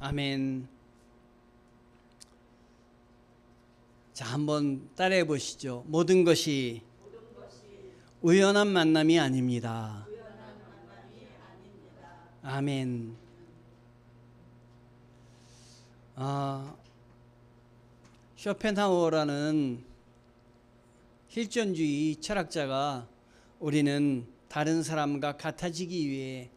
아멘. 자, 한번 따라해 보시죠. 모든 것이 우연한 만남이 아닙니다. 아멘. 쇼펜하우어라는 실존주의 철학자가 우리는 다른 사람과 같아지기 위해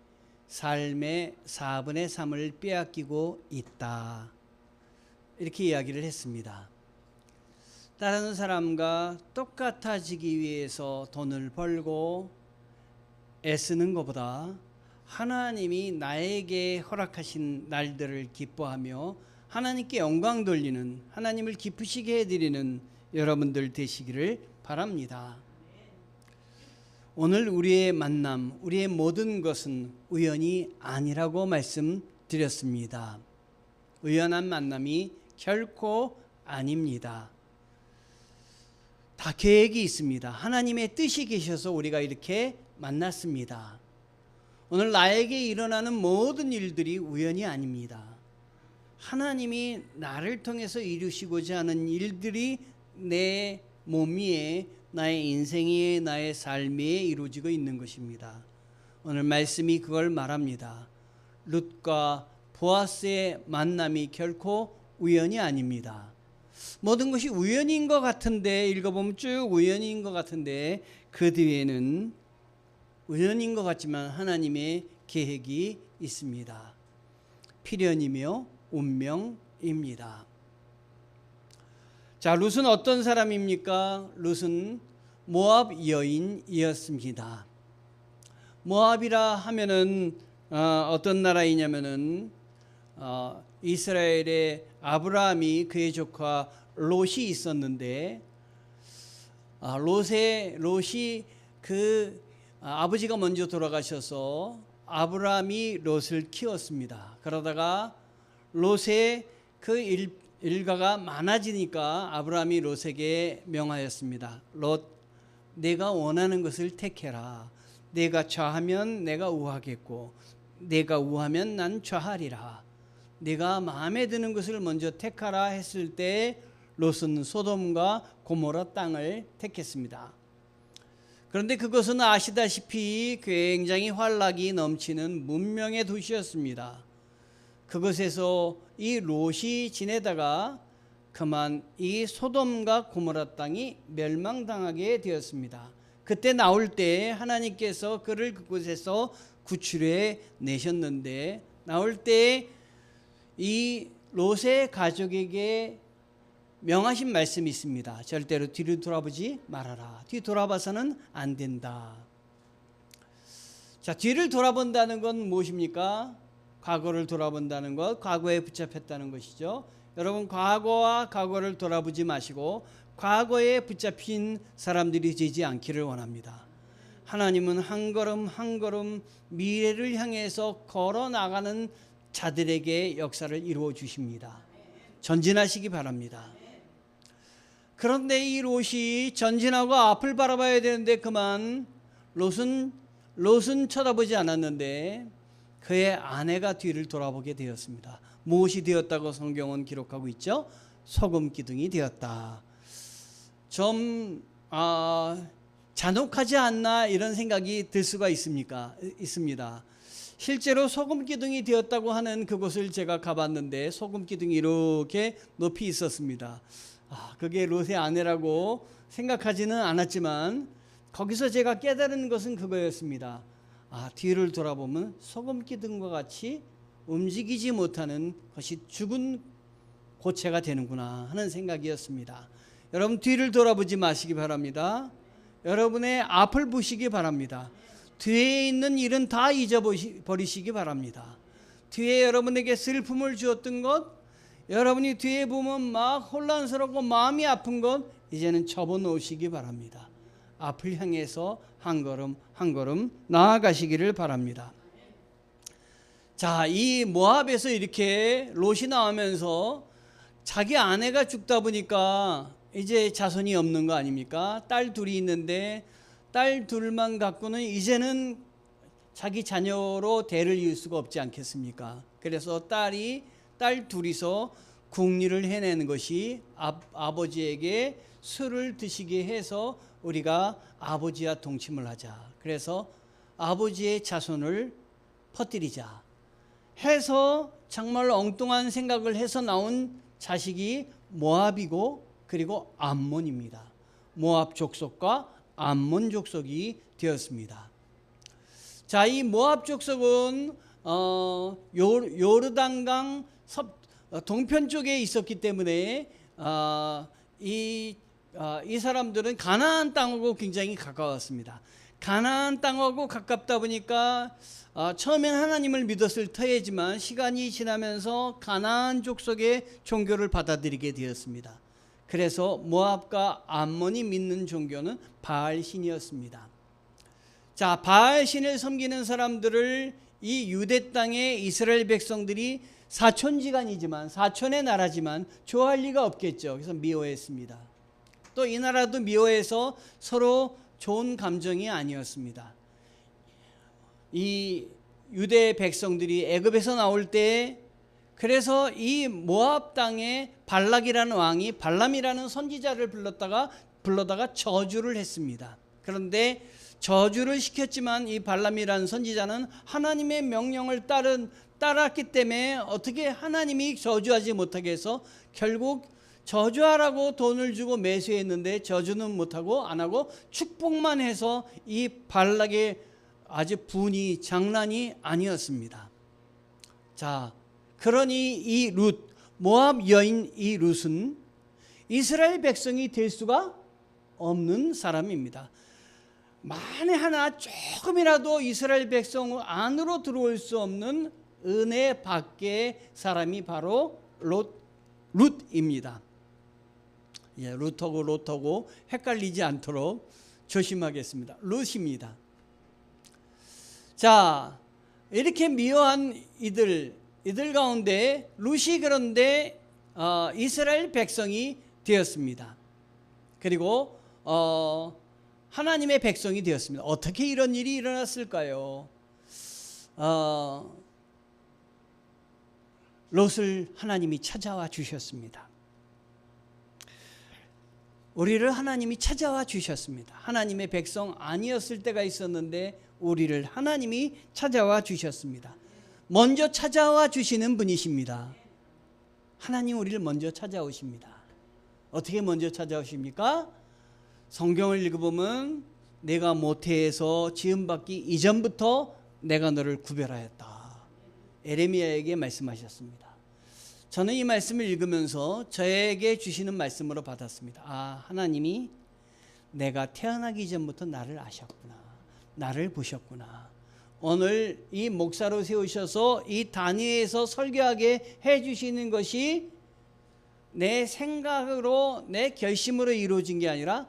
삶의 4분의 3을 빼앗기고 있다, 이렇게 이야기를 했습니다. 다른 사람과 똑같아지기 위해서 돈을 벌고 애쓰는 것보다 하나님이 나에게 허락하신 날들을 기뻐하며 하나님께 영광 돌리는, 하나님을 기쁘시게 해드리는 여러분들 되시기를 바랍니다. 오늘 우리의 만남, 우리의 모든 것은 우연이 아니라고 말씀드렸습니다. 우연한 만남이 결코 아닙니다. 다 계획이 있습니다. 하나님의 뜻이 계셔서 우리가 이렇게 만났습니다. 오늘 나에게 일어나는 모든 일들이 우연이 아닙니다. 하나님이 나를 통해서 이루시고자 하는 일들이 내 몸 위에, 나의 인생 위에, 나의 삶 위에 이루어지고 있는 것입니다. 오늘 말씀이 그걸 말합니다. 룻과 보아스의 만남이 결코 우연이 아닙니다. 모든 것이 우연인 것 같은데, 읽어보면 쭉 우연인 것 같은데 그 뒤에는 우연인 것 같지만 하나님의 계획이 있습니다. 필연이며 운명입니다. 자, 룻은 어떤 사람입니까? 룻은 모압 여인이었습니다. 모압이라 하면은 어떤 나라이냐면은 이스라엘의 아브라함이 그의 조카 롯이 있었는데, 롯이 아버지가 먼저 돌아가셔서 아브라함이 롯을 키웠습니다. 그러다가 롯의 그 일가가 많아지니까 아브라함이 롯에게 명하였습니다. 롯, 내가 원하는 것을 택해라. 내가 좌하면 내가 우하겠고 내가 우하면 난 좌하리라. 내가 마음에 드는 것을 먼저 택하라 했을 때 롯은 소돔과 고모라 땅을 택했습니다. 그런데 그것은 아시다시피 굉장히 활락이 넘치는 문명의 도시였습니다. 그것에서 이 롯이 지내다가 그만 이 소돔과 고모라 땅이 멸망당하게 되었습니다. 그때 나올 때 하나님께서 그를 그곳에서 구출해 내셨는데, 나올 때 이 롯의 가족에게 명하신 말씀이 있습니다. 절대로 뒤를 돌아보지 말아라. 뒤 돌아봐서는 안 된다. 자, 뒤를 돌아본다는 건 무엇입니까? 과거를 돌아본다는 것, 과거에 붙잡혔다는 것이죠. 여러분, 과거와 과거를 돌아보지 마시고 과거에 붙잡힌 사람들이 되지 않기를 원합니다. 하나님은 한 걸음 한 걸음 미래를 향해서 걸어 나가는 자들에게 역사를 이루어 주십니다. 전진하시기 바랍니다. 그런데 이 롯이 전진하고 앞을 바라봐야 되는데 그만 롯은 쳐다보지 않았는데 그의 아내가 뒤를 돌아보게 되었습니다. 무엇이 되었다고 성경은 기록하고 있죠? 소금 기둥이 되었다. 좀 잔혹하지 않나, 이런 생각이 들 수가 있습니다. 실제로 소금 기둥이 되었다고 하는 그곳을 제가 가봤는데 소금 기둥이 이렇게 높이 있었습니다. 그게 롯의 아내라고 생각하지는 않았지만 거기서 제가 깨달은 것은 그거였습니다. 뒤를 돌아보면 소금 기둥과 같이 움직이지 못하는 것이 죽은 고체가 되는구나 하는 생각이었습니다. 여러분, 뒤를 돌아보지 마시기 바랍니다. 여러분의 앞을 보시기 바랍니다. 뒤에 있는 일은 다 잊어버리시기 바랍니다. 뒤에 여러분에게 슬픔을 주었던 것, 여러분이 뒤에 보면 막 혼란스럽고 마음이 아픈 것, 이제는 접어놓으시기 바랍니다. 앞을 향해서 한 걸음 한 걸음 나아가시기를 바랍니다. 자, 이 모압에서 이렇게 롯이 나오면서 자기 아내가 죽다 보니까 이제 자손이 없는 거 아닙니까? 딸 둘이 있는데 딸 둘만 갖고는 이제는 자기 자녀로 대를 이을 수가 없지 않겠습니까? 그래서 딸 둘이서 궁리를 해내는 것이 아버지에게 술을 드시게 해서 우리가 아버지와 동침을 하자. 그래서 아버지의 자손을 퍼뜨리자 해서 정말 엉뚱한 생각을 해서 나온 자식이 모압이고 그리고 암몬입니다. 모압 족속과 암몬 족속이 되었습니다. 자, 이 모압 족속은 요르단강 동편 쪽에 있었기 때문에 이 사람들은 가나안 땅하고 굉장히 가까웠습니다. 가나안 땅하고 가깝다 보니까 처음엔 하나님을 믿었을 터이지만 시간이 지나면서 가나안 족속의 종교를 받아들이게 되었습니다. 그래서 모압과 암몬이 믿는 종교는 바알신이었습니다. 자, 바알신을 섬기는 사람들을 이 유대 땅의 이스라엘 백성들이 사촌지간이지만 사촌의 나라지만 좋아할 리가 없겠죠. 그래서 미워했습니다. 또 이 나라도 미워해서 서로 좋은 감정이 아니었습니다. 이 유대 백성들이 애굽에서 나올 때 그래서 이 모압 땅에 발락이라는 왕이 발람이라는 선지자를 불러다가 저주를 했습니다. 그런데 저주를 시켰지만 이 발람이라는 선지자는 하나님의 명령을 따랐기 때문에 어떻게 하나님이 저주하지 못하게 해서 결국 저주하라고 돈을 주고 매수했는데 저주는 못하고 안하고 축복만 해서 이 발락의 아주 분이 장난이 아니었습니다. 자, 그러니 이 모압 여인 이 룻은 이스라엘 백성이 될 수가 없는 사람입니다. 만에 하나 조금이라도 이스라엘 백성 안으로 들어올 수 없는 은혜 밖의 사람이 바로 룻입니다. 룻하고 헷갈리지 않도록 조심하겠습니다. 룻입니다. 자, 이렇게 미워한 이들 가운데 룻이 그런데 이스라엘 백성이 되었습니다. 그리고 하나님의 백성이 되었습니다. 어떻게 이런 일이 일어났을까요? 롯을 하나님이 찾아와 주셨습니다. 우리를 하나님이 찾아와 주셨습니다. 하나님의 백성 아니었을 때가 있었는데 우리를 하나님이 찾아와 주셨습니다. 먼저 찾아와 주시는 분이십니다. 하나님 우리를 먼저 찾아오십니다. 어떻게 먼저 찾아오십니까? 성경을 읽어보면 내가 모태에서 지음받기 이전부터 내가 너를 구별하였다. 에레미야에게 말씀하셨습니다. 저는 이 말씀을 읽으면서 저에게 주시는 말씀으로 받았습니다. 하나님이 내가 태어나기 전부터 나를 아셨구나. 나를 보셨구나. 오늘 이 목사로 세우셔서 이 단위에서 설교하게 해주시는 것이 내 생각으로 내 결심으로 이루어진 게 아니라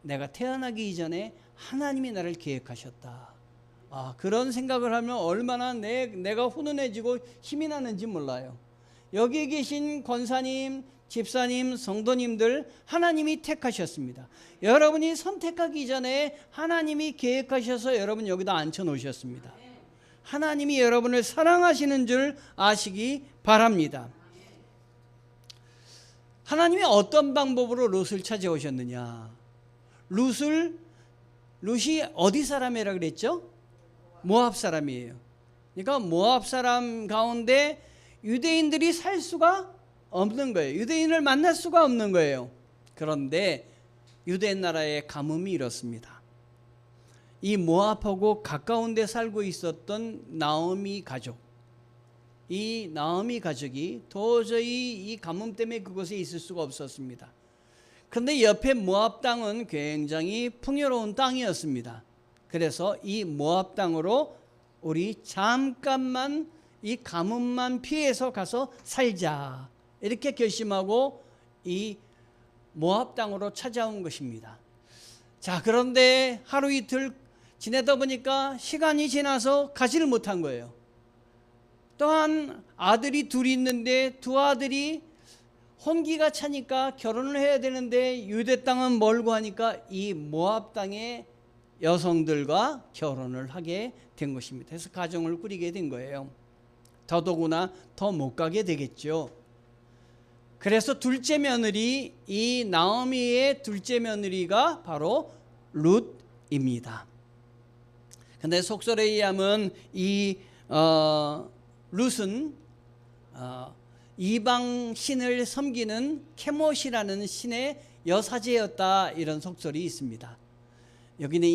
내가 태어나기 이전에 하나님이 나를 계획하셨다. 그런 생각을 하면 얼마나 내가 훈훈해지고 힘이 나는지 몰라요. 여기 계신 권사님, 집사님, 성도님들 하나님이 택하셨습니다. 여러분이 선택하기 전에 하나님이 계획하셔서 여러분 여기다 앉혀놓으셨습니다. 하나님이 여러분을 사랑하시는 줄 아시기 바랍니다. 하나님이 어떤 방법으로 롯을 찾아오셨느냐? 롯이 어디 사람이라 그랬죠? 모압 사람이에요. 그러니까 모압 사람 가운데 유대인들이 살 수가 없는 거예요. 유대인을 만날 수가 없는 거예요. 그런데 유대 나라의 가뭄이 이렇습니다. 이 모압하고 가까운 데 살고 있었던 나오미 가족, 이 나오미 가족이 도저히 이 가뭄 때문에 그곳에 있을 수가 없었습니다. 그런데 옆에 모압 땅은 굉장히 풍요로운 땅이었습니다. 그래서 이 모압 땅으로 우리 잠깐만 이 가뭄만 피해서 가서 살자 이렇게 결심하고 이 모압 땅으로 찾아온 것입니다. 자, 그런데 하루 이틀 지내다 보니까 시간이 지나서 가지를 못한 거예요. 또한 아들이 둘이 있는데 두 아들이 혼기가 차니까 결혼을 해야 되는데 유대 땅은 멀고 하니까 이 모압 땅의 여성들과 결혼을 하게 된 것입니다. 그래서 가정을 꾸리게 된 거예요. 더더구나 더 못 가게 되겠죠. 그래서 둘째 며느리, 이 나오미의 둘째 며느리가 바로 룻입니다. 근데 속설에 의하면 이 룻은 이방 신을 섬기는 케못이라는 신의 여사제였다, 이런 속설이 있습니다. 여기는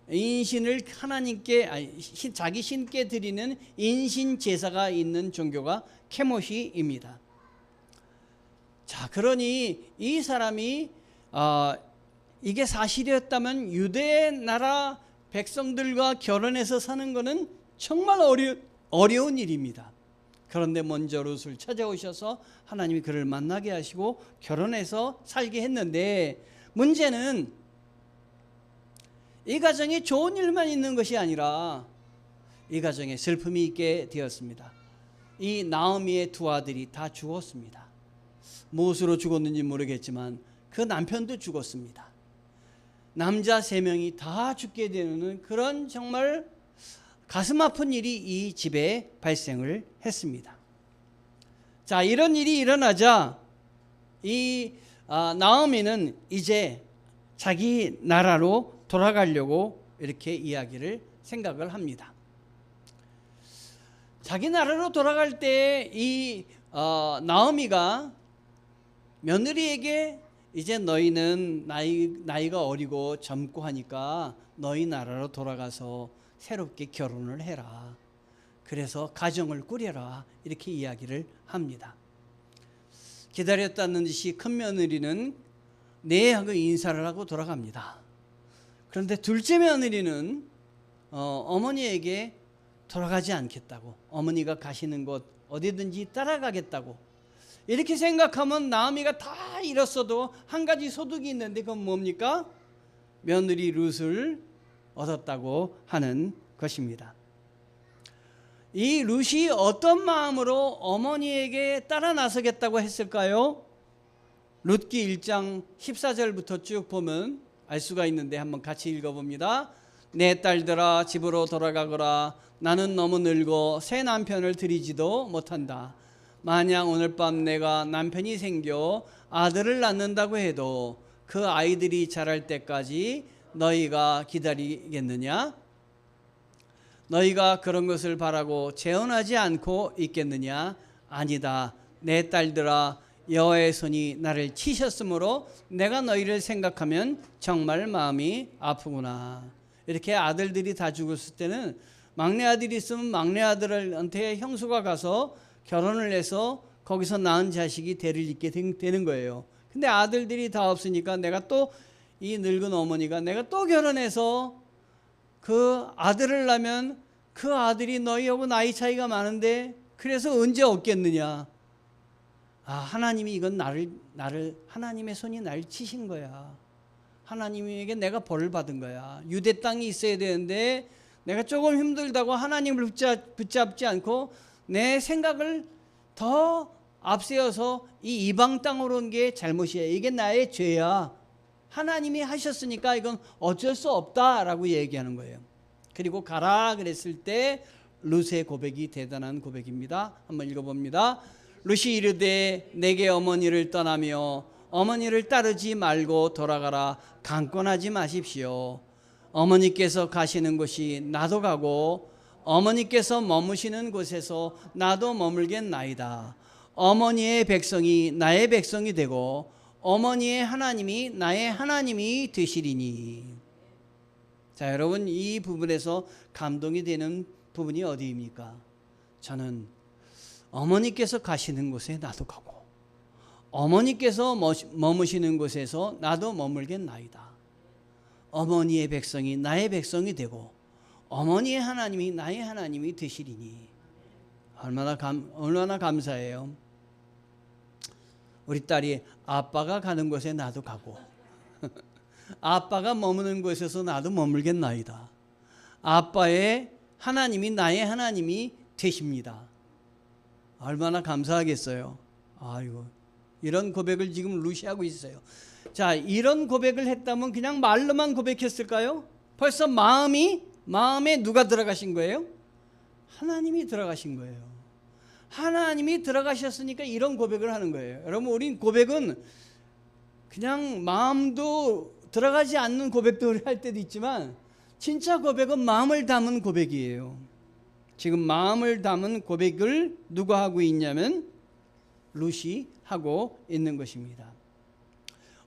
인신을 하나님께, 자기 신께 드리는 인신 제사가 있는 종교가 케못이입니다. 자, 그러니 이 사람이 이게 사실이었다면 유대 나라 백성들과 결혼해서 사는 것은 정말 어려운 일입니다. 그런데 먼저 룻을 찾아오셔서 하나님이 그를 만나게 하시고 결혼해서 살게 했는데, 문제는 이 가정에 좋은 일만 있는 것이 아니라 이 가정에 슬픔이 있게 되었습니다. 이 나오미의 두 아들이 다 죽었습니다. 무엇으로 죽었는지 모르겠지만 그 남편도 죽었습니다. 남자 3명이 다 죽게 되는 그런 정말 가슴 아픈 일이 이 집에 발생을 했습니다. 자, 이런 일이 일어나자 이 나오미는 이제 자기 나라로 돌아가려고 이렇게 생각을 합니다. 자기 나라로 돌아갈 때 이 나오미가 며느리에게 이제 너희는 나이가 어리고 젊고 하니까 너희 나라로 돌아가서 새롭게 결혼을 해라. 그래서 가정을 꾸려라. 이렇게 이야기를 합니다. 기다렸다는 듯이 큰 며느리는 네 하고 인사를 하고 돌아갑니다. 그런데 둘째 며느리는 어머니에게 돌아가지 않겠다고, 어머니가 가시는 곳 어디든지 따라가겠다고, 이렇게 생각하면 나오미가 다 잃었어도 한 가지 소득이 있는데 그건 뭡니까? 며느리 룻을 얻었다고 하는 것입니다. 이 룻이 어떤 마음으로 어머니에게 따라 나서겠다고 했을까요? 룻기 1장 14절부터 쭉 보면 알 수가 있는데 한번 같이 읽어봅니다. 내 딸들아 집으로 돌아가거라. 나는 너무 늙어 새 남편을 들이지도 못한다. 만약 오늘 밤 내가 남편이 생겨 아들을 낳는다고 해도 그 아이들이 자랄 때까지 너희가 기다리겠느냐? 너희가 그런 것을 바라고 재혼하지 않고 있겠느냐? 아니다. 내 딸들아, 여호와의 손이 나를 치셨으므로 내가 너희를 생각하면 정말 마음이 아프구나. 이렇게 아들들이 다 죽었을 때는 막내 아들이 있으면 막내 아들한테 형수가 가서 결혼을 해서 거기서 낳은 자식이 대를 잇게 되는 거예요. 근데 아들들이 다 없으니까 내가 또 이 늙은 어머니가 내가 또 결혼해서 그 아들을 낳으면 그 아들이 너희하고 나이 차이가 많은데 그래서 언제 얻겠느냐. 하나님이 이건 나를 하나님의 손이 날 치신 거야. 하나님에게 내가 벌을 받은 거야. 유대 땅이 있어야 되는데 내가 조금 힘들다고 하나님을 붙잡지 않고 내 생각을 더 앞세워서 이 이방 땅으로 온 게 잘못이야. 이게 나의 죄야. 하나님이 하셨으니까 이건 어쩔 수 없다라고 얘기하는 거예요. 그리고 가라 그랬을 때 룻의 고백이 대단한 고백입니다. 한번 읽어봅니다. 룻이 이르되 내게 어머니를 떠나며 어머니를 따르지 말고 돌아가라. 강권하지 마십시오. 어머니께서 가시는 곳이 나도 가고 어머니께서 머무시는 곳에서 나도 머물겠나이다. 어머니의 백성이 나의 백성이 되고 어머니의 하나님이 나의 하나님이 되시리니. 자, 여러분, 이 부분에서 감동이 되는 부분이 어디입니까? 저는 어머니께서 가시는 곳에 나도 가고 어머니께서 머무시는 곳에서 나도 머물겠나이다. 어머니의 백성이 나의 백성이 되고 어머니의 하나님이 나의 하나님이 되시리니. 얼마나 감사해요. 우리 딸이 아빠가 가는 곳에 나도 가고 아빠가 머무는 곳에서 나도 머물겠나이다. 아빠의 하나님이 나의 하나님이 되십니다. 얼마나 감사하겠어요. 아이고, 이런 고백을 지금 룻이 하고 있어요. 자, 이런 고백을 했다면 그냥 말로만 고백했을까요? 벌써 마음에 누가 들어가신 거예요? 하나님이 들어가신 거예요. 하나님이 들어가셨으니까 이런 고백을 하는 거예요. 여러분, 우린 고백은 그냥 마음도 들어가지 않는 고백도 할 때도 있지만 진짜 고백은 마음을 담은 고백이에요. 지금 마음을 담은 고백을 누가 하고 있냐면 룻이 하고 있는 것입니다.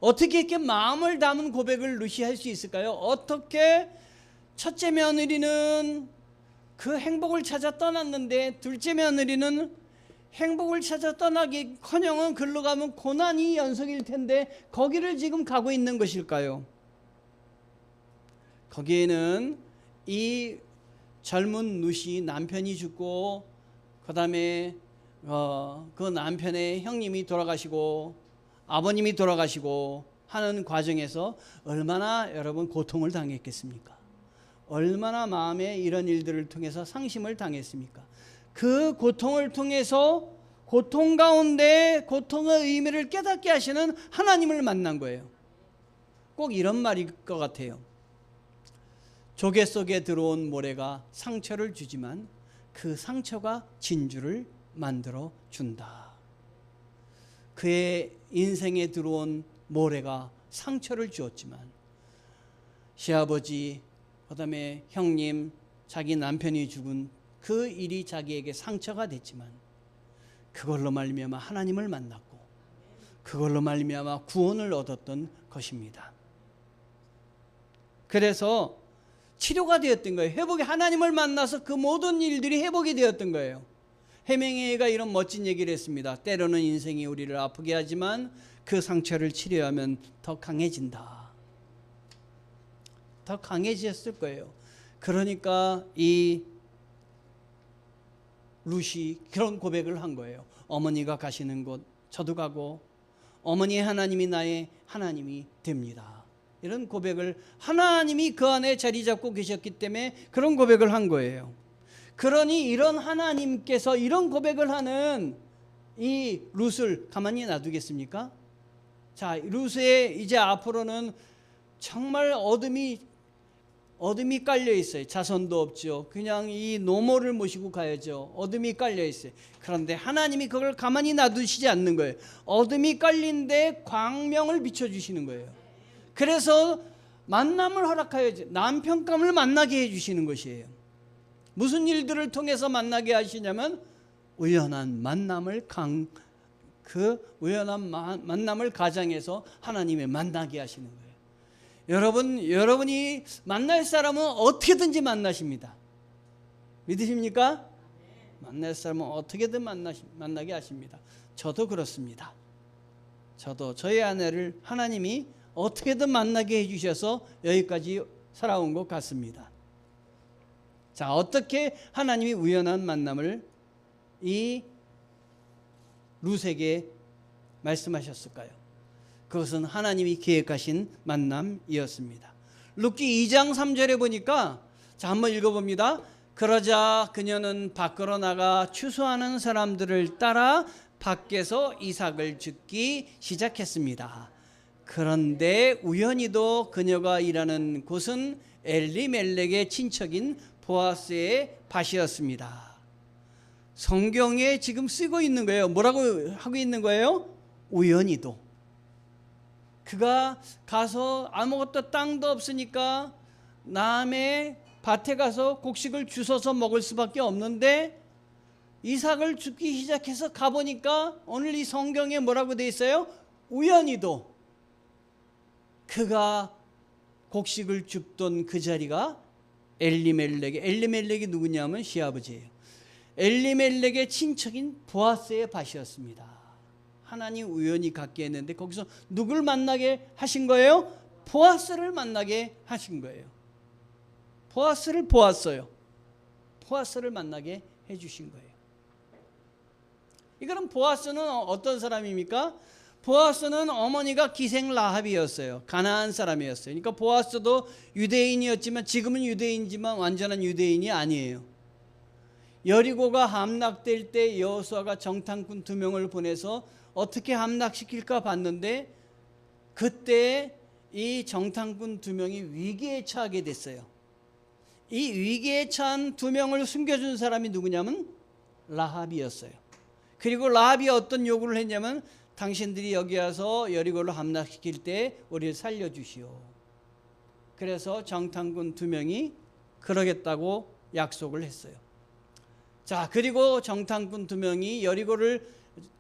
어떻게 이렇게 마음을 담은 고백을 룻이 할 수 있을까요? 어떻게 첫째 며느리는 그 행복을 찾아 떠났는데 둘째 며느리는 행복을 찾아 떠나기커녕은 글로 가면 고난이 연속일 텐데 거기를 지금 가고 있는 것일까요? 거기에는 이 젊은 룻이 남편이 죽고 그 다음에 그 남편의 형님이 돌아가시고 아버님이 돌아가시고 하는 과정에서 얼마나 여러분 고통을 당했겠습니까? 얼마나 마음에 이런 일들을 통해서 상심을 당했습니까? 그 고통을 통해서 고통 가운데 고통의 의미를 깨닫게 하시는 하나님을 만난 거예요. 꼭 이런 말일 것 같아요. 조개 속에 들어온 모래가 상처를 주지만 그 상처가 진주를 만들어 준다. 그의 인생에 들어온 모래가 상처를 주었지만 시아버지, 그 다음에 형님, 자기 남편이 죽은 그 일이 자기에게 상처가 됐지만 그걸로 말미암아 하나님을 만났고 그걸로 말미암아 구원을 얻었던 것입니다. 그래서 치료가 되었던 거예요. 회복이, 하나님을 만나서 그 모든 일들이 회복이 되었던 거예요. 해명회가 이런 멋진 얘기를 했습니다. 때로는 인생이 우리를 아프게 하지만 그 상처를 치료하면 더 강해진다. 더 강해졌을 거예요. 그러니까 이 룻이 그런 고백을 한 거예요. 어머니가 가시는 곳 저도 가고 어머니의 하나님이 나의 하나님이 됩니다. 이런 고백을, 하나님이 그 안에 자리 잡고 계셨기 때문에 그런 고백을 한 거예요. 그러니 이런 하나님께서 이런 고백을 하는 이 룻을 가만히 놔두겠습니까? 자, 룻의 이제 앞으로는 정말 어둠이 깔려 있어요. 자손도 없죠. 그냥 이 노모를 모시고 가야죠. 어둠이 깔려 있어요. 그런데 하나님이 그걸 가만히 놔두시지 않는 거예요. 어둠이 깔린데 광명을 비춰주시는 거예요. 그래서 만남을 허락하여야지, 남편감을 만나게 해주시는 것이에요. 무슨 일들을 통해서 만나게 하시냐면 우연한 만남을 우연한 만남을 가장해서 하나님의 만나게 하시는 거예요. 여러분이 만날 사람은 어떻게든지 만나십니다. 믿으십니까? 만날 사람은 어떻게든 만나게 하십니다. 저도 그렇습니다. 저도 저희 아내를 하나님이 어떻게든 만나게 해주셔서 여기까지 살아온 것 같습니다. 자, 어떻게 하나님이 우연한 만남을 이 룻에게 말씀하셨을까요? 그것은 하나님이 계획하신 만남이었습니다. 룻기 2장 3절에 보니까, 자, 한번 읽어봅니다. 그러자 그녀는 밖으로 나가 추수하는 사람들을 따라 밖에서 이삭을 줍기 시작했습니다. 그런데 우연히도 그녀가 일하는 곳은 엘리멜렉의 친척인 보아스의 밭이었습니다. 성경에 지금 쓰고 있는 거예요. 뭐라고 하고 있는 거예요? 우연히도. 그가 가서 아무것도 땅도 없으니까 남의 밭에 가서 곡식을 주워서 먹을 수밖에 없는데 이삭을 줍기 시작해서 가보니까 오늘 이 성경에 뭐라고 돼 있어요? 우연히도 그가 곡식을 줍던 그 자리가 엘리멜렉이 누구냐면 시아버지예요. 엘리멜렉의 친척인 보아스의 밭이었습니다. 하나님 우연히 갖게 했는데 거기서 누굴 만나게 하신 거예요? 보아스를 만나게 하신 거예요. 보아스를 보았어요. 보아스를 만나게 해주신 거예요. 이거는 보아스는 어떤 사람입니까? 보아스는 어머니가 기생 라합이었어요. 가나안 사람이었어요. 그러니까 보아스도 유대인이었지만 지금은 유대인이지만 완전한 유대인이 아니에요. 여리고가 함락될 때 여호수아가 정탐꾼 2명을 보내서 어떻게 함락시킬까 봤는데 그때 이 정탐꾼 2명이 위기에 처하게 됐어요. 이 위기에 처한 두 명을 숨겨준 사람이 누구냐면 라합이었어요. 그리고 라합이 어떤 요구를 했냐면 당신들이 여기 와서 여리고를 함락시킬 때 우리를 살려주시오. 그래서 정탐꾼 두 명이 그러겠다고 약속을 했어요. 자, 그리고 정탐꾼 두 명이 여리고를,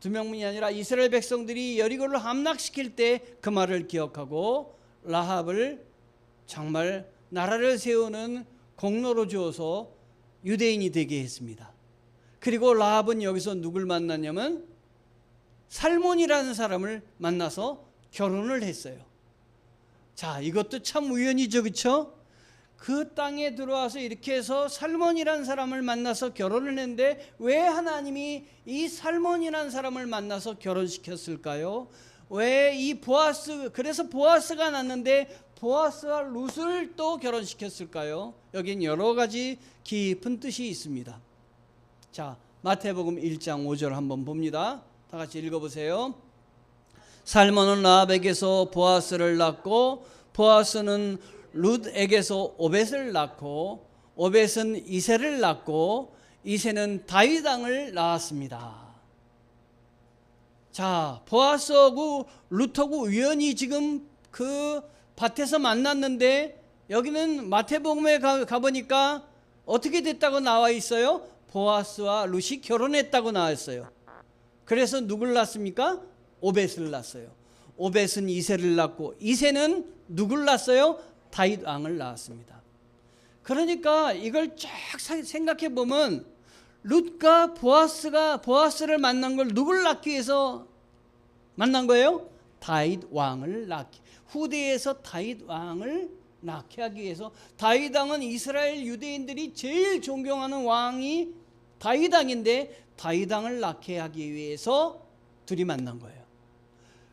두 명뿐이 아니라 이스라엘 백성들이 여리고를 함락시킬 때 그 말을 기억하고 라합을 정말 나라를 세우는 공로로 주어서 유대인이 되게 했습니다. 그리고 라합은 여기서 누굴 만났냐면 살몬이라는 사람을 만나서 결혼을 했어요. 자, 이것도 참 우연이죠, 그렇죠? 그 땅에 들어와서 이렇게 해서 살몬이라는 사람을 만나서 결혼을 했는데 왜 하나님이 이 살몬이라는 사람을 만나서 결혼시켰을까요? 왜 이 보아스, 그래서 보아스가 났는데 보아스와 룻을 또 결혼시켰을까요? 여긴 여러 가지 깊은 뜻이 있습니다. 자, 마태복음 1장 5절 한번 봅니다. 다 같이 읽어보세요. 살몬은 라합에게서 보아스를 낳고 보아스는 룻에게서 오벳을 낳고 오벳은 이새를 낳고 이새는 다윗 왕을 낳았습니다. 자, 보아스하고 룻하고 우연히 지금 그 밭에서 만났는데 여기는 마태복음에 가보니까 어떻게 됐다고 나와 있어요? 보아스와 룻이 결혼했다고 나와 있어요. 그래서 누굴 낳습니까? 오벳을 낳았어요. 오벳은 이새를 낳고 이새는 누굴 낳았어요? 다윗 왕을 낳았습니다. 그러니까 이걸 쫙 생각해 보면 룻과 보아스를 만난 걸 누굴 낳기 위해서 만난 거예요? 다윗 왕을 낳기, 후대에서 다윗 왕을 낳게 하기 위해서. 다윗 왕은 이스라엘 유대인들이 제일 존경하는 왕이 다윗 왕인데 다윗 왕을 낳게 하기 위해서 둘이 만난 거예요.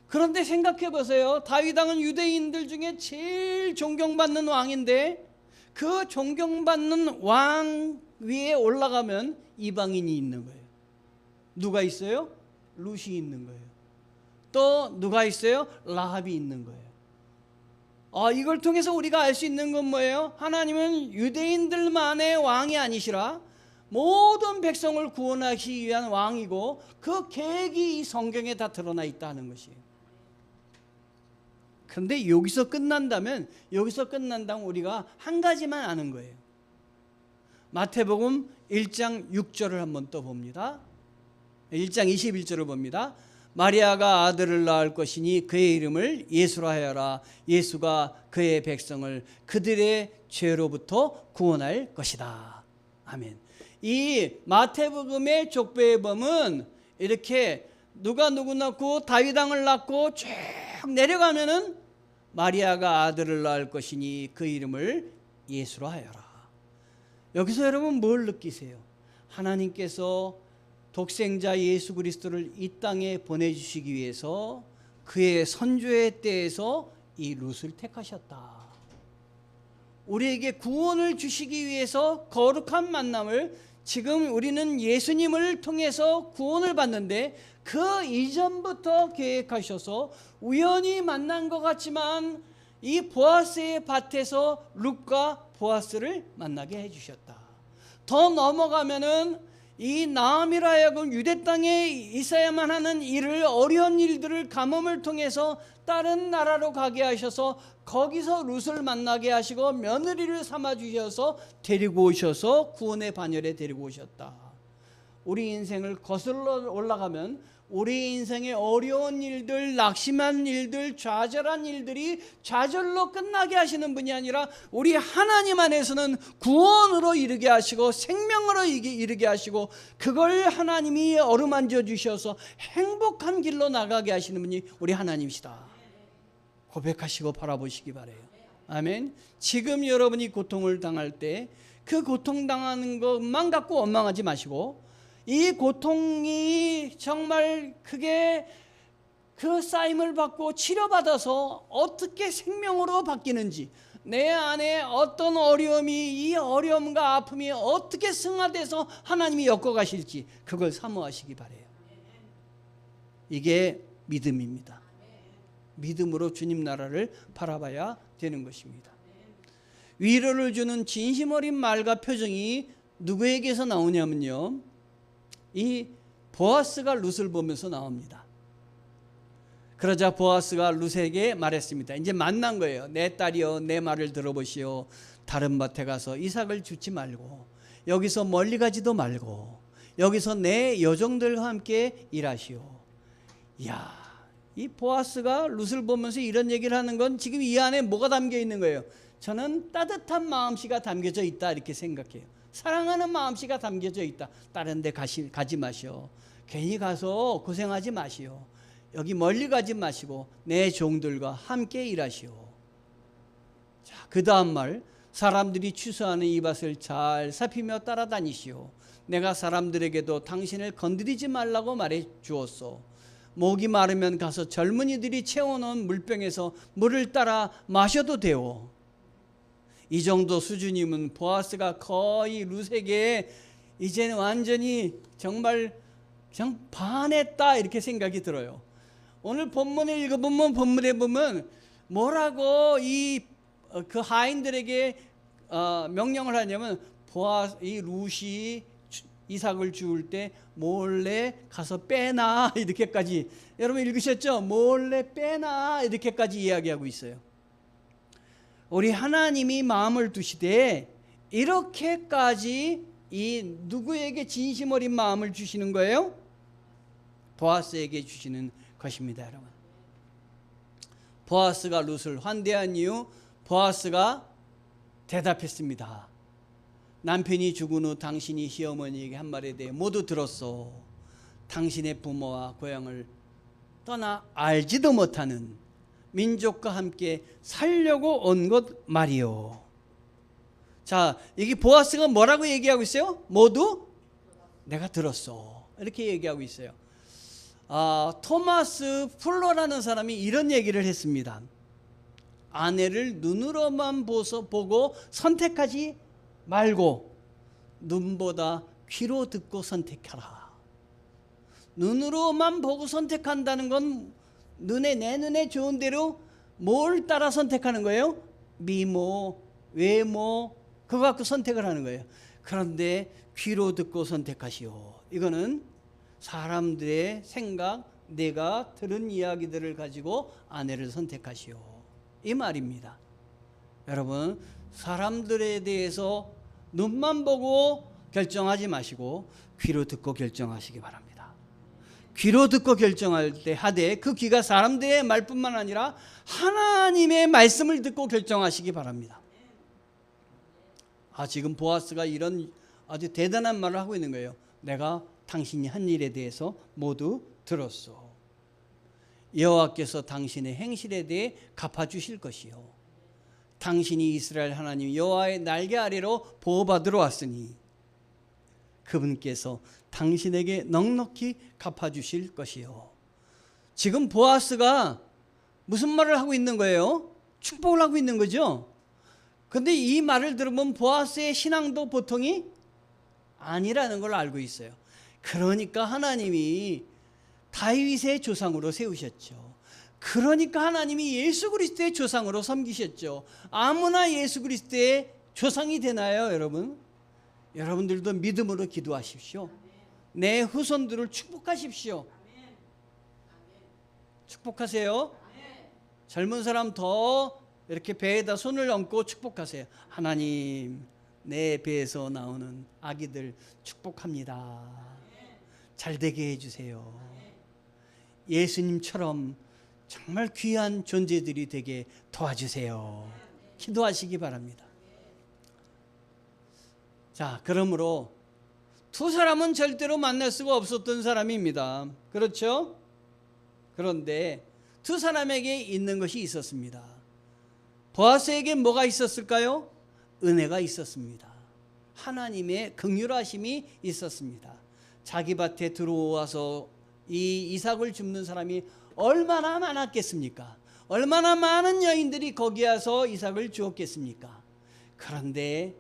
그런데 생각해 보세요. 다윗 왕은 유대인들 중에 제일 존경받는 왕인데 그 존경받는 왕 위에 올라가면 이방인이 있는 거예요. 누가 있어요? 룻이 있는 거예요. 또 누가 있어요? 라합이 있는 거예요. 이걸 통해서 우리가 알 수 있는 건 뭐예요? 하나님은 유대인들만의 왕이 아니시라 모든 백성을 구원하시기 위한 왕이고 그 계획이 이 성경에 다 드러나 있다는 것이에요. 그런데 여기서 끝난다면 우리가 한 가지만 아는 거예요. 마태복음 1장 6절을 한번 또 봅니다. 1장 21절을 봅니다. 마리아가 아들을 낳을 것이니 그의 이름을 예수라 하여라. 예수가 그의 백성을 그들의 죄로부터 구원할 것이다. 아멘. 이 마태복음의 족보앨범은 이렇게 누가 누구 낳고 다윗 왕을 낳고 쭉 내려가면은 마리아가 아들을 낳을 것이니 그 이름을 예수라 하여라. 여기서 여러분 뭘 느끼세요? 하나님께서 독생자 예수 그리스도를 이 땅에 보내주시기 위해서 그의 선조의 때에서 이 룻을 택하셨다. 우리에게 구원을 주시기 위해서 거룩한 만남을, 지금 우리는 예수님을 통해서 구원을 받는데 그 이전부터 계획하셔서 우연히 만난 것 같지만 이 보아스의 밭에서 룻과 보아스를 만나게 해주셨다. 더 넘어가면은 이 나아미로 하여금 유대 땅에 있어야만 하는 일을, 어려운 일들을 가뭄을 통해서 다른 나라로 가게 하셔서 거기서 룻을 만나게 하시고 며느리를 삼아 주셔서 데리고 오셔서 구원의 반열에 데리고 오셨다. 우리 인생을 거슬러 올라가면 우리 인생의 어려운 일들, 낙심한 일들, 좌절한 일들이 좌절로 끝나게 하시는 분이 아니라 우리 하나님 안에서는 구원으로 이르게 하시고 생명으로 이르게 하시고 그걸 하나님이 어루만져 주셔서 행복한 길로 나가게 하시는 분이 우리 하나님이시다. 고백하시고 바라보시기 바라요. 아멘. 지금 여러분이 고통을 당할 때 그 고통당하는 것만 갖고 원망하지 마시고 이 고통이 정말 크게 그 쌓임을 받고 치료받아서 어떻게 생명으로 바뀌는지, 내 안에 어떤 어려움이, 이 어려움과 아픔이 어떻게 승화돼서 하나님이 엮어가실지 그걸 사모하시기 바라요. 이게 믿음입니다. 믿음으로 주님 나라를 바라봐야 되는 것입니다. 위로를 주는 진심 어린 말과 표정이 누구에게서 나오냐면요, 이 보아스가 룻을 보면서 나옵니다. 그러자 보아스가 룻에게 말했습니다. 이제 만난 거예요. 내 딸이여, 내 말을 들어보시오. 다른 밭에 가서 이삭을 줍지 말고, 여기서 멀리 가지도 말고, 여기서 내 여종들과 함께 일하시오. 이야, 이 보아스가 룻을 보면서 이런 얘기를 하는 건 지금 이 안에 뭐가 담겨 있는 거예요? 저는 따뜻한 마음씨가 담겨져 있다, 이렇게 생각해요. 사랑하는 마음씨가 담겨져 있다. 다른 데 가지 마시오. 괜히 가서 고생하지 마시오. 여기 멀리 가지 마시고 내 종들과 함께 일하시오. 자, 그 다음 말, 사람들이 추수하는 이 밭을 잘 살피며 따라다니시오. 내가 사람들에게도 당신을 건드리지 말라고 말해 주었소. 목이 마르면 가서 젊은이들이 채워놓은 물병에서 물을 따라 마셔도 되오. 이 정도 수준이면 보아스가 거의 룻에게 이제는 완전히 정말 그냥 반했다, 이렇게 생각이 들어요. 오늘 본문을 읽어보면, 본문에 보면 뭐라고 그 하인들에게 명령을 하냐면, 이 룻이 이삭을 주울 때 몰래 가서 빼놔, 이렇게까지. 여러분 읽으셨죠? 몰래 빼놔, 이렇게까지 이야기하고 있어요. 우리 하나님이 마음을 두시되 이렇게까지 이 누구에게 진심 어린 마음을 주시는 거예요? 보아스에게 주시는 것입니다, 여러분. 보아스가 룻을 환대한 이유, 보아스가 대답했습니다. 남편이 죽은 후 당신이 시어머니에게 한 말에 대해 모두 들었소. 당신의 부모와 고향을 떠나 알지도 못하는 민족과 함께 살려고 온 것 말이요. 자, 여기 보아스가 뭐라고 얘기하고 있어요? 모두 내가 들었어, 이렇게 얘기하고 있어요. 토마스 풀러라는 사람이 이런 얘기를 했습니다. 아내를 눈으로만 보고 선택하지 말고 눈보다 귀로 듣고 선택하라. 눈으로만 보고 선택한다는 건 내 눈에 좋은 대로 뭘 따라 선택하는 거예요? 미모, 외모, 그거 갖고 선택을 하는 거예요. 그런데 귀로 듣고 선택하시오. 이거는 사람들의 생각, 내가 들은 이야기들을 가지고 아내를 선택하시오, 이 말입니다. 여러분, 사람들에 대해서 눈만 보고 결정하지 마시고 귀로 듣고 결정하시기 바랍니다. 귀로 듣고 결정할 때 하되 그 귀가 사람들의 말뿐만 아니라 하나님의 말씀을 듣고 결정하시기 바랍니다. 지금 보아스가 이런 아주 대단한 말을 하고 있는 거예요. 내가 당신이 한 일에 대해서 모두 들었소. 여호와께서 당신의 행실에 대해 갚아주실 것이요. 당신이 이스라엘 하나님 여호와의 날개 아래로 보호받으러 왔으니 그분께서 당신에게 넉넉히 갚아주실 것이요. 지금 보아스가 무슨 말을 하고 있는 거예요? 축복을 하고 있는 거죠. 그런데 이 말을 들으면 보아스의 신앙도 보통이 아니라는 걸 알고 있어요. 그러니까 하나님이 다윗의 조상으로 세우셨죠. 그러니까 하나님이 예수 그리스도의 조상으로 섬기셨죠. 아무나 예수 그리스도의 조상이 되나요, 여러분? 여러분들도 믿음으로 기도하십시오. 내 후손들을 축복하십시오. 축복하세요. 젊은 사람 더 이렇게 배에다 손을 얹고 축복하세요. 하나님, 내 배에서 나오는 아기들 축복합니다. 잘 되게 해주세요. 예수님처럼 정말 귀한 존재들이 되게 도와주세요. 기도하시기 바랍니다. 자, 그러므로 두 사람은 절대로 만날 수가 없었던 사람입니다. 그렇죠? 그런데 두 사람에게 있는 것이 있었습니다. 보아스에게 뭐가 있었을까요? 은혜가 있었습니다. 하나님의 긍휼하심이 있었습니다. 자기 밭에 들어와서 이 이삭을 줍는 사람이 얼마나 많았겠습니까? 얼마나 많은 여인들이 거기 와서 이삭을 주었겠습니까? 그런데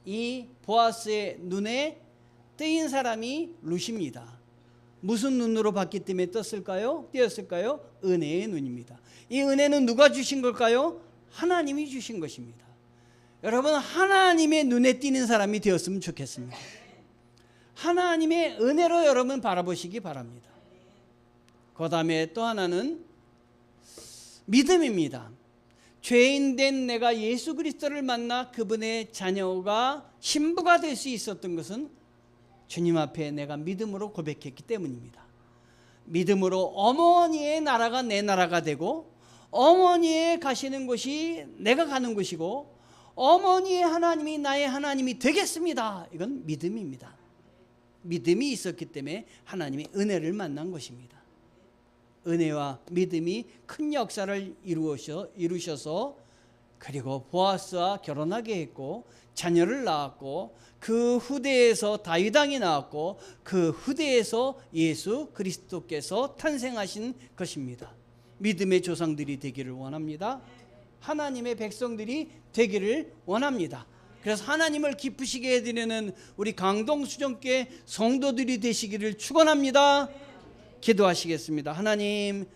이 보아스의 눈에 뜨인 사람이 룻입니다. 무슨 눈으로 봤기 때문에 떴을까요? 띄었을까요? 은혜의 눈입니다. 이 은혜는 누가 주신 걸까요? 하나님이 주신 것입니다. 여러분, 하나님의 눈에 띄는 사람이 되었으면 좋겠습니다. 하나님의 은혜로 여러분 바라보시기 바랍니다. 그 다음에 또 하나는 믿음입니다. 죄인 된 내가 예수 그리스도를 만나 그분의 자녀가 신부가 될 수 있었던 것은 주님 앞에 내가 믿음으로 고백했기 때문입니다. 믿음으로 어머니의 나라가 내 나라가 되고, 어머니의 가시는 곳이 내가 가는 곳이고, 어머니의 하나님이 나의 하나님이 되겠습니다. 이건 믿음입니다. 믿음이 있었기 때문에 하나님의 은혜를 만난 것입니다. 은혜와 믿음이 큰 역사를 이루셔서 그리고 보아스와 결혼하게 했고 자녀를 낳았고, 그 후대에서 다윗 왕이 나왔고, 그 후대에서 예수 그리스도께서 탄생하신 것입니다. 믿음의 조상들이 되기를 원합니다. 하나님의 백성들이 되기를 원합니다. 그래서 하나님을 기쁘시게 해드리는 우리 강동수정교회 성도들이 되시기를 축원합니다. 기도하시겠습니다. 하나님,